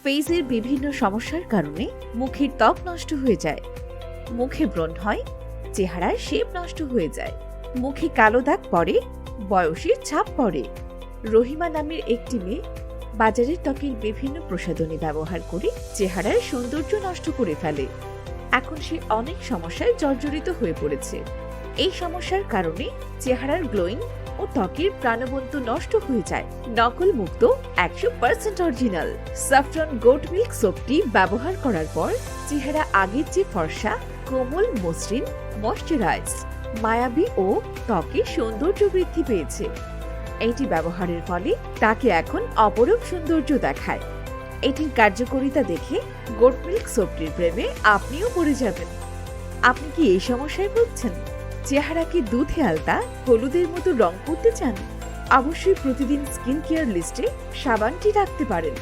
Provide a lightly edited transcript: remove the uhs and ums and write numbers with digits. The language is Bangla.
ফেসের বিভিন্ন সমস্যার কারণে মুখের ত্বক নষ্ট হয়ে যায়, মুখে ব্রণ হয়, চেহারার শেপ নষ্ট হয়ে যায়, মুখে কালো দাগ পড়ে, বয়সের ছাপ পড়ে। রহিমা নামের একটি মেয়ে বাজারের ত্বকের বিভিন্ন প্রসাধনী ব্যবহার করে চেহারার সৌন্দর্য নষ্ট করে ফেলে। এখন সে অনেক সমস্যায় জর্জরিত হয়ে পড়েছে। এই সমস্যার কারণে চেহারার গ্লোয়িং ও ত্বকের প্রাণবন্ত নষ্ট হয়ে যায়। নকল মুক্ত 100% অরিজিনাল স্যাফরন গোট মিল্ক সোপটি ব্যবহার করার পর চেহারা আগের চেয়ে ফর্সা, কোমল, মসৃণ, ময়শ্চারাইজ, মায়াবী ও ত্বকের সৌন্দর্য বৃদ্ধি পেয়েছে। এটি ব্যবহারের ফলে তাকে এখন অপরূপ সৌন্দর্য দেখায়। এটির কার্যকারিতা দেখে গোট মিল্ক সোপটির প্রেমে আপনিও পড়ে যাবেন। আপনি কি এই সমস্যায় ভুগছেন? চেহারাকে দুধে আলতা, হলুদের মতো রং করতে চান? অবশ্যই প্রতিদিন স্কিন কেয়ার লিস্টে সাবানটি রাখতে পারেন।